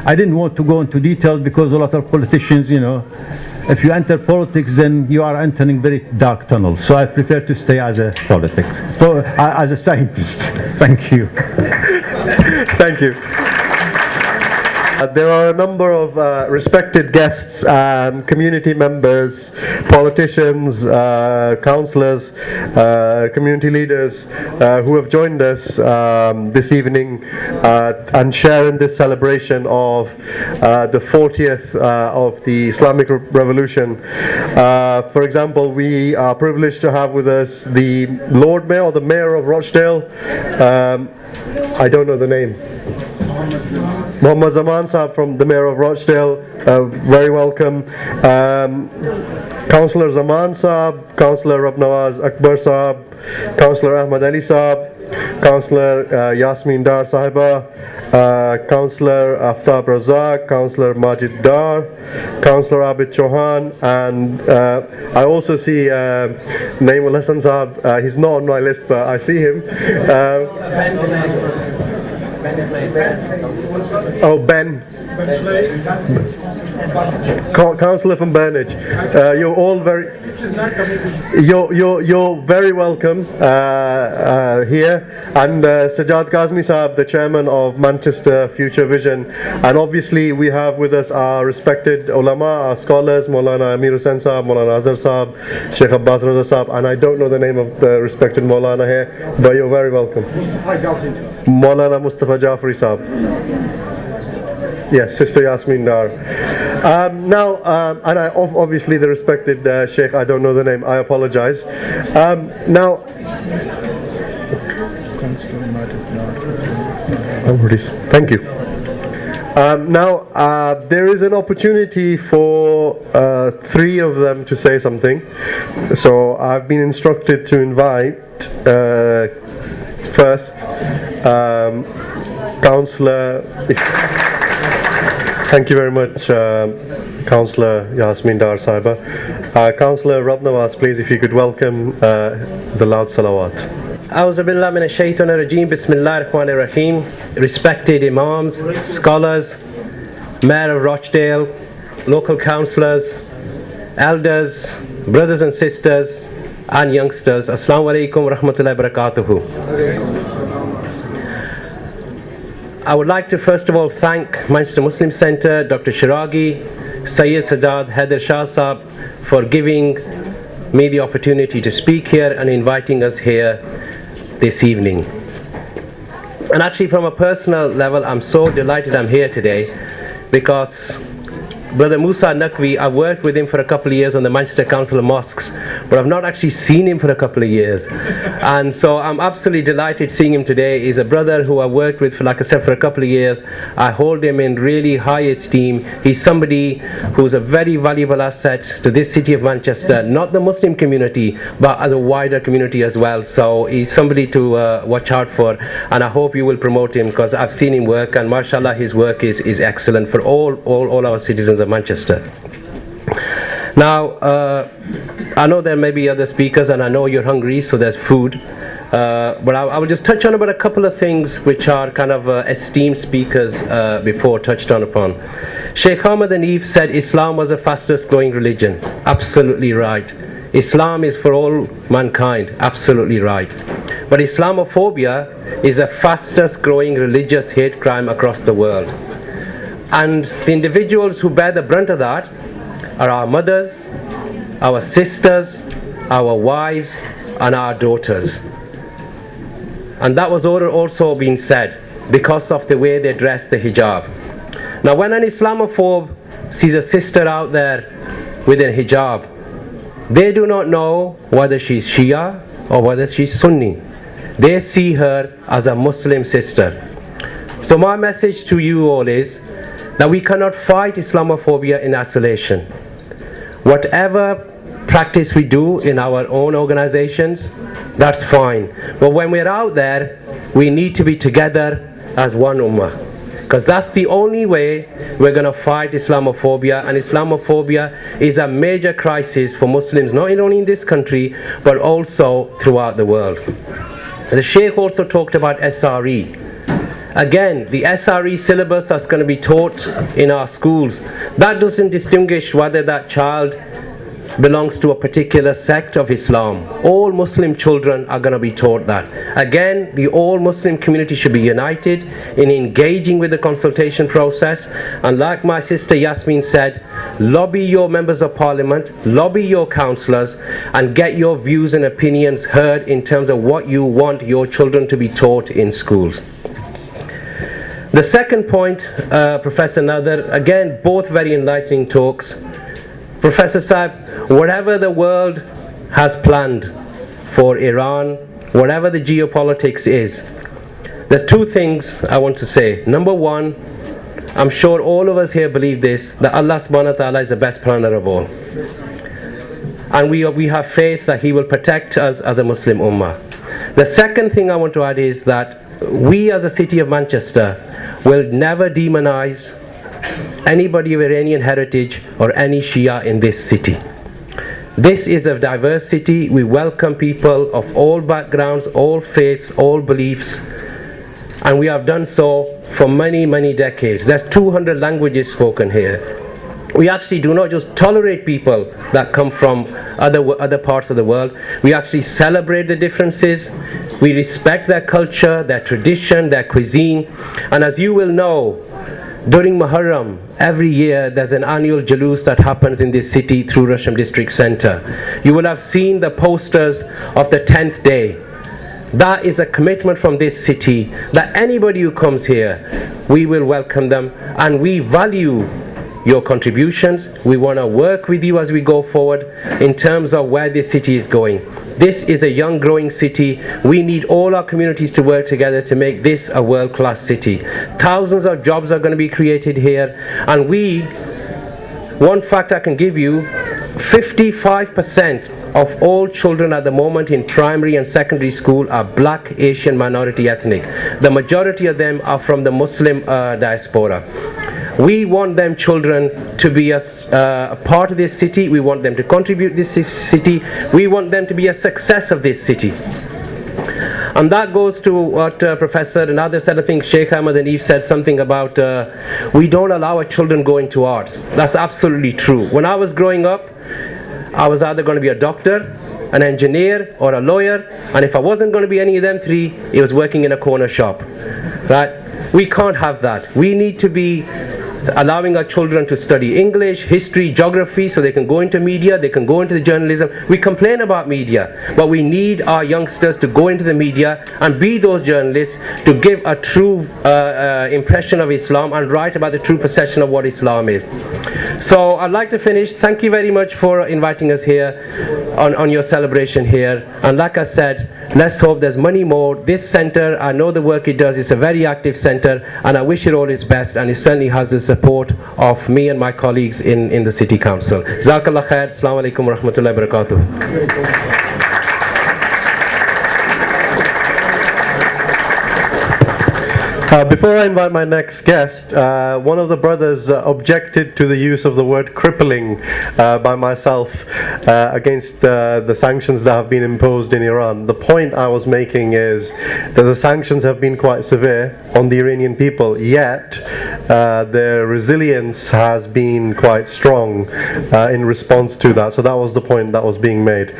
I didn't want to go into details because a lot of politicians, you know, if you enter politics, then you are entering very dark tunnels. So I prefer to stay as a as a scientist. Thank you. Thank you. There are a number of respected guests and community members, politicians, councillors, community leaders who have joined us this evening and share in this celebration of the 40th of the Islamic Revolution. For example, we are privileged to have with us the Lord Mayor or the Mayor of Rochdale. I don't know the name. Muhammad Zaman Saab from the Mayor of Rochdale, very welcome. Councillor Zaman Saab, Councillor Rabnawaz Akbar Saab, Councillor Ahmad Ali Saab, Councillor Yasmin Dar Sahiba, Councillor Aftab Razak, Councillor Majid Dar, Councillor Abid Chauhan, and I also see Naeemul Hassan Saab. He's not on my list, but I see him. Ben. Councillor from Burnage. You're all you're very welcome here, and Sajjad Kazmi Saab, the chairman of Manchester Future Vision, and obviously we have with us our respected ulama, our scholars, Maulana Amir Hussain Saab, Maulana Azhar Saab, Sheikh Abbas Raza Saab, and I don't know the name of the respected Maulana here, but you're very welcome. Maulana Mustafa Jafri Saab. Yes, Sister Yasmin Dar. And obviously the respected Sheikh, I don't know the name, I apologize. Thank you. There is an opportunity for three of them to say something. So I've been instructed to invite first Councillor. Thank you very much, Councillor Yasmin Dar Sahiba. Councillor Rabnawaz, please, if you could welcome the loud salawat. A'udhu billah minash shaitanir rajeem. Bismillahir rahmanir rahim. Respected imams, scholars, Mayor of Rochdale, local councillors, elders, brothers and sisters, and youngsters. Assalamu alaikum wa rahmatullahi wa barakatuhu. I would like to first of all thank Manchester Muslim Centre, Dr. Shiragi, Sayyid Sajjad Haider Shah Saab for giving me the opportunity to speak here and inviting us here this evening. And actually, from a personal level, I'm so delighted I'm here today, because Brother Musa Naqvi, I've worked with him for a couple of years on the Manchester Council of Mosques, but I've not actually seen him for a couple of years. And so I'm absolutely delighted seeing him today. He's a brother who I've worked with, like I said, for a couple of years. I hold him in really high esteem. He's somebody who's a very valuable asset to this city of Manchester, not the Muslim community, but as a wider community as well. So he's somebody to watch out for, and I hope you will promote him, because I've seen him work, and mashallah, his work is excellent for all our citizens of Manchester. Now, I know there may be other speakers, and I know you're hungry, so there's food. But I will just touch on about a couple of things which are kind of esteemed speakers before touched on upon. Sheikh Ahmad Hanif said Islam was the fastest growing religion. Absolutely right. Islam is for all mankind. Absolutely right. But Islamophobia is the fastest growing religious hate crime across the world. And the individuals who bear the brunt of that are our mothers, our sisters, our wives, and our daughters. And that was also being said because of the way they dress the hijab. Now, when an Islamophobe sees a sister out there with a hijab, they do not know whether she's Shia or whether she's Sunni. They see her as a Muslim sister. So my message to you all is that we cannot fight Islamophobia in isolation. Whatever practice we do in our own organizations, that's fine. But when we're out there, we need to be together as one ummah, because that's the only way we're going to fight Islamophobia. And Islamophobia is a major crisis for Muslims, not only in this country, but also throughout the world. The Sheikh also talked about SRE. Again, the SRE syllabus that's going to be taught in our schools, that doesn't distinguish whether that child belongs to a particular sect of Islam. All Muslim children are going to be taught that. Again, the all Muslim community should be united in engaging with the consultation process. And like my sister Yasmin said, lobby your members of parliament, lobby your councillors, and get your views and opinions heard in terms of what you want your children to be taught in schools. The second point, Professor Nader, again, both very enlightening talks. Professor Saib, whatever the world has planned for Iran, whatever the geopolitics is, there's two things I want to say. Number one, I'm sure all of us here believe this, that Allah subhanahu wa ta'ala is the best planner of all. And we have faith that He will protect us as a Muslim ummah. The second thing I want to add is that we as a city of Manchester will never demonize anybody of Iranian heritage or any Shia in this city. This is a diverse city. We welcome people of all backgrounds, all faiths, all beliefs, and we have done so for many, many decades. There's 200 languages spoken here. We actually do not just tolerate people that come from other parts of the world. We actually celebrate the differences. We respect their culture, their tradition, their cuisine. And as you will know, during Muharram, every year there's an annual jalus that happens in this city through Rasham District Center. You will have seen the posters of the 10th day. That is a commitment from this city that anybody who comes here, we will welcome them, and we value your contributions. We want to work with you as we go forward in terms of where this city is going. This is a young growing city. We need all our communities to work together to make this a world-class city. Thousands of jobs are going to be created here, and one fact I can give you, 55% of all children at the moment in primary and secondary school are black, Asian, minority ethnic. The majority of them are from the Muslim diaspora. We want them children to be a part of this city. We want them to contribute to this city. We want them to be a success of this city. And that goes to what Professor and others said. I think Sheikh Ahmad Hanif said something about we don't allow our children go into arts. That's absolutely true. When I was growing up, I was either going to be a doctor, an engineer, or a lawyer. And if I wasn't going to be any of them three, it was working in a corner shop. Right? We can't have that. We need to be allowing our children to study English, history, geography, so they can go into media, they can go into the journalism. We complain about media, but we need our youngsters to go into the media and be those journalists to give a true impression of Islam and write about the true perception of what Islam is. So I'd like to finish. Thank you very much for inviting us here on your celebration here. And like I said, let's hope there's many more. This center, I know the work it does. It's a very active center, and I wish it all its best, and it certainly has the support of me and my colleagues in the City Council. Jazakallah khair. Assalamu alaikum wa rahmatullahi wa barakatuh. Before I invite my next guest, one of the brothers objected to the use of the word crippling by myself against the sanctions that have been imposed in Iran. The point I was making is that the sanctions have been quite severe on the Iranian people, yet their resilience has been quite strong in response to that. So that was the point that was being made,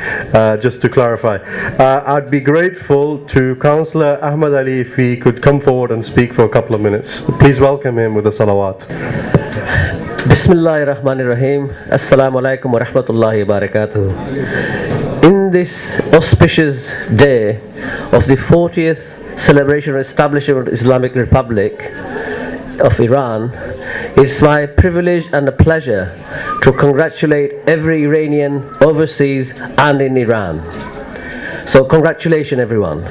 just to clarify. I'd be grateful to Councillor Ahmad Ali if he could come forward and speak for a couple of minutes. Please welcome him with a salawat. Bismillahir Rahmanir Rahim. Assalamu alaikum wa rahmatullahi wa barakatuh. In this auspicious day of the 40th celebration of establishment of the Islamic Republic of Iran, it's my privilege and a pleasure to congratulate every Iranian overseas and in Iran. So congratulations everyone.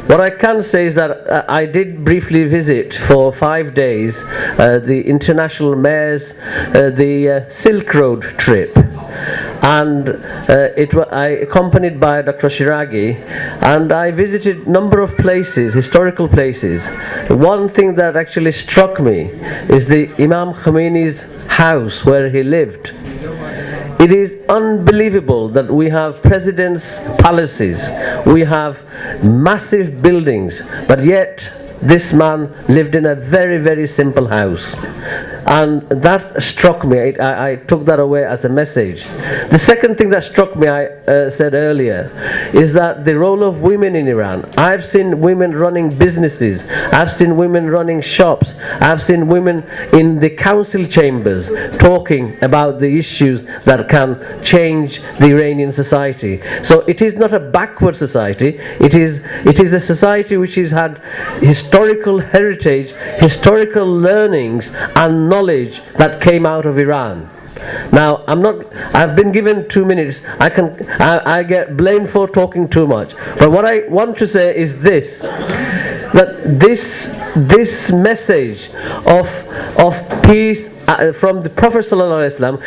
What I can say is that I did briefly visit for 5 days the international mayors, the Silk Road trip, and I accompanied by Dr. Shiragi, and I visited a number of places, historical places. One thing that actually struck me is the Imam Khomeini's house where he lived. It is unbelievable that we have presidents' palaces, we have massive buildings, but yet this man lived in a very, very simple house. And that struck me. I took that away as a message. The second thing that struck me, I said earlier, is that the role of women in Iran. I've seen women running businesses. I've seen women running shops. I've seen women in the council chambers talking about the issues that can change the Iranian society. So it is not a backward society. It is a society which has had historical heritage, historical learnings, and knowledge that came out of Iran. Now, I've been given 2 minutes. I get blamed for talking too much. But what I want to say is this, that this message of peace from the Prophet ﷺ,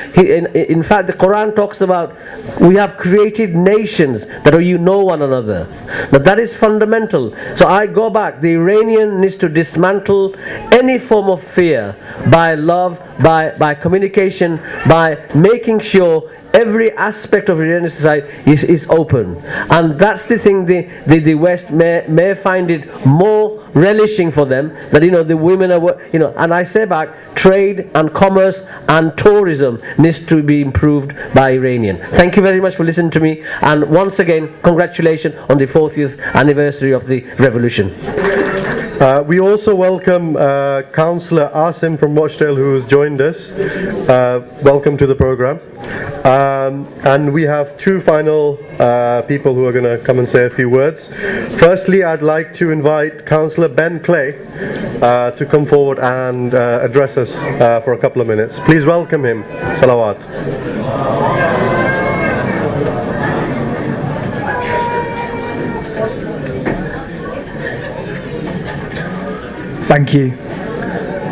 in fact the Quran talks about we have created nations that you know one another. But that is fundamental. So I go back, the Iranian needs to dismantle any form of fear by love, by communication, by making sure every aspect of Iranian society is open. And that's the thing the West may find it more relishing for them, that the women are, and I say back, trade and commerce and tourism needs to be improved by Iranian. Thank you very much for listening to me, and once again congratulations on the 40th anniversary of the revolution. We also welcome Councillor Asim from Rochdale, who has joined us. Welcome to the program. And we have two final people who are going to come and say a few words. Firstly, I'd like to invite Councillor Ben Clay to come forward and address us for a couple of minutes. Please welcome him. Salawat.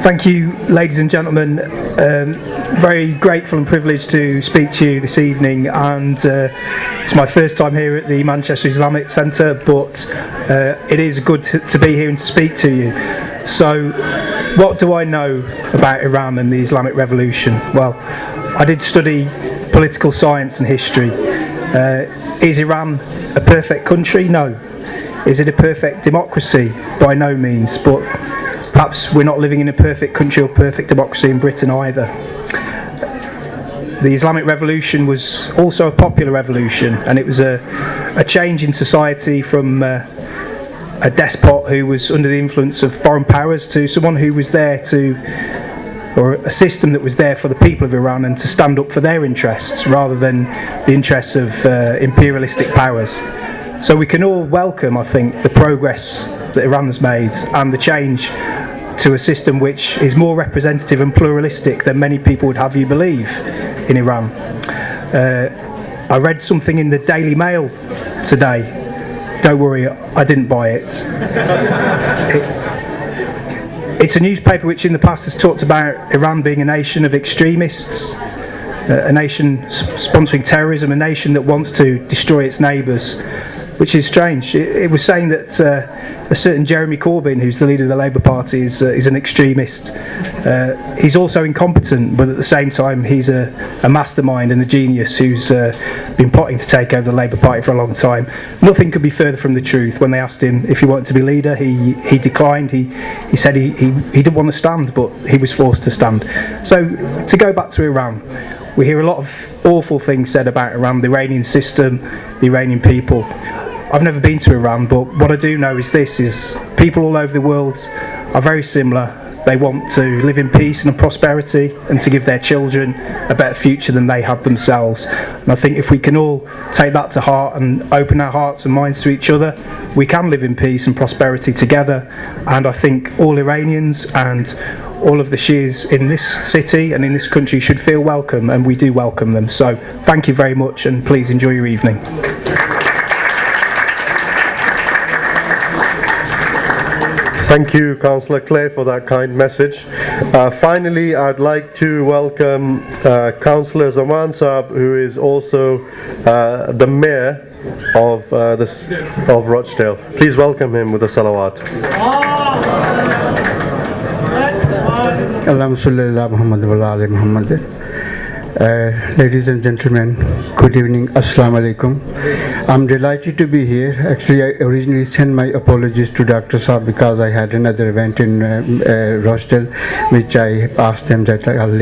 Thank you, ladies and gentlemen. Very grateful and privileged to speak to you this evening, and it's my first time here at the Manchester Islamic Centre, but it is good to be here and to speak to you. So, what do I know about Iran and the Islamic Revolution? Well, I did study political science and history. Is Iran a perfect country? No. Is it a perfect democracy? By no means, but perhaps we're not living in a perfect country or perfect democracy in Britain either. The Islamic Revolution was also a popular revolution, and it was a change in society from a despot who was under the influence of foreign powers to someone who was there to or a system that was there for the people of Iran and to stand up for their interests rather than the interests of imperialistic powers. So we can all welcome, I think, the progress that Iran's made and the change to a system which is more representative and pluralistic than many people would have you believe in Iran. I read something in the Daily Mail today. Don't worry, I didn't buy it. It's a newspaper which in the past has talked about Iran being a nation of extremists, a nation sponsoring terrorism, a nation that wants to destroy its neighbours, which is strange. It was saying that a certain Jeremy Corbyn, who's the leader of the Labour Party, is an extremist. He's also incompetent, but at the same time he's a mastermind and a genius who's been plotting to take over the Labour Party for a long time. Nothing could be further from the truth. When they asked him if he wanted to be leader, he declined. He said he didn't want to stand, but he was forced to stand. So to go back to Iran, we hear a lot of awful things said about Iran, the Iranian system, the Iranian people. I've never been to Iran, but what I do know is this, is people all over the world are very similar. They want to live in peace and prosperity and to give their children a better future than they had themselves. And I think if we can all take that to heart and open our hearts and minds to each other, we can live in peace and prosperity together. And I think all Iranians and all of the Shias in this city and in this country should feel welcome, and we do welcome them. So thank you very much, and please enjoy your evening. Thank you, Councillor Clay, for that kind message. Finally, I'd like to welcome Councillor Zaman Saab, who is also the Mayor of Rochdale. Please welcome him with a salawat. Ladies and gentlemen, good evening, Assalamu alaikum. I'm delighted to be here. Actually, I originally sent my apologies to Dr. Saab because I had another event in Rochdale, which I asked them that I'll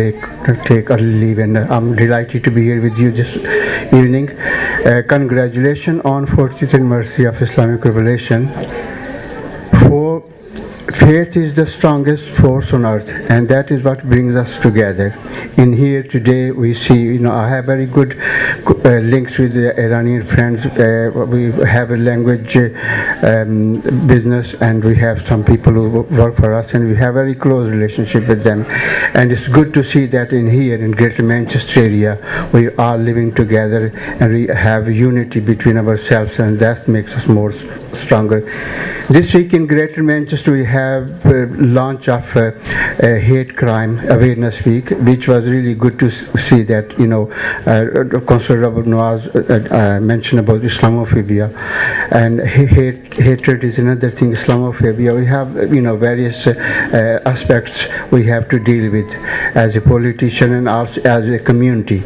take early leave, and I'm delighted to be here with you this evening. Congratulations on 40th anniversary of Islamic Revelation. For faith is the strongest force on earth, and that is what brings us together. In here today we see, I have very good links with the Iranian friends. We have a language business, and we have some people who work for us, and we have very close relationship with them. And it's good to see that in here in Greater Manchester area we are living together and we have unity between ourselves, and that makes us more stronger. This week in Greater Manchester we have launch of Hate Crime Awareness Week, which was really good to see that, Councillor Robert Nawaz mentioned about Islamophobia, and hatred is another thing. Islamophobia, we have various aspects we have to deal with as a politician and also as a community.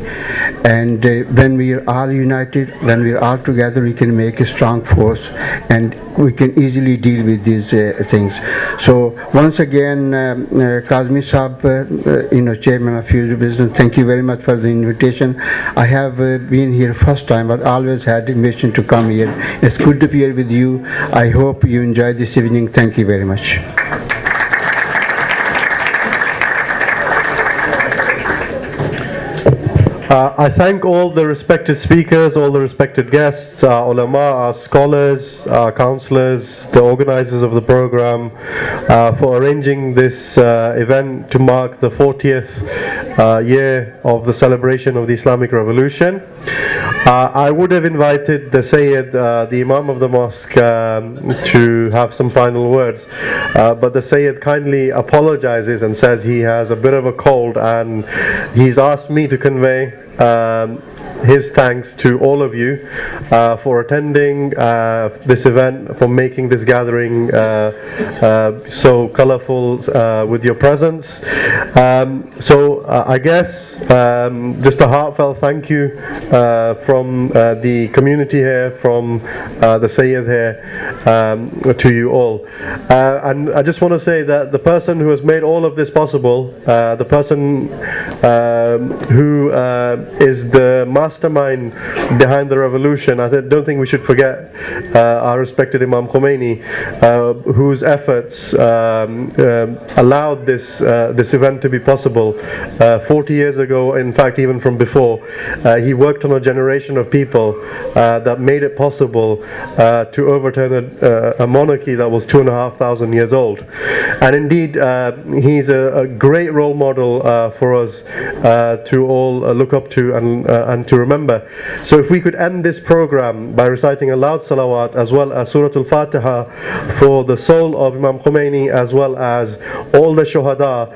And when we are all united, when we are all together, we can make a strong force, and we can easily deal with these things. So once again, Kazmi Saab, Chairman of Future Business, thank you very much for the invitation. I have been here first time, but always had the mission to come here. It's good to be here with you. I hope you enjoy this evening. Thank you very much. I thank all the respected speakers, all the respected guests, our ulama, our scholars, our councillors, the organisers of the programme, for arranging this event to mark the 40th year of the celebration of the Islamic Revolution. I would have invited the Sayyid, the Imam of the mosque, to have some final words, but the Sayyid kindly apologizes and says he has a bit of a cold, and he's asked me to convey his thanks to all of you for attending this event, for making this gathering so colorful with your presence. So I guess just a heartfelt thank you from the community here, from the Sayyid here, to you all. And I just want to say that the person who has made all of this possible, the person who is the mastermind behind the revolution. I don't think we should forget our respected Imam Khomeini, whose efforts allowed this event to be possible 40 years ago, in fact even from before. He worked on a generation of people that made it possible to overturn a monarchy that was 2,500 years old. And indeed, he's a great role model for us to all look up to and to remember. So if we could end this program by reciting a loud salawat as well as Surah Al-Fatiha for the soul of Imam Khomeini, as well as all the shuhada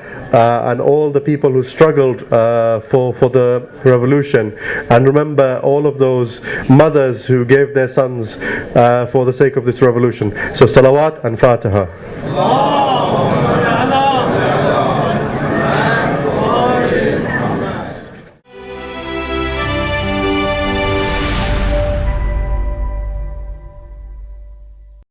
and all the people who struggled for the revolution, and remember all of those mothers who gave their sons for the sake of this revolution. So salawat and Fatiha.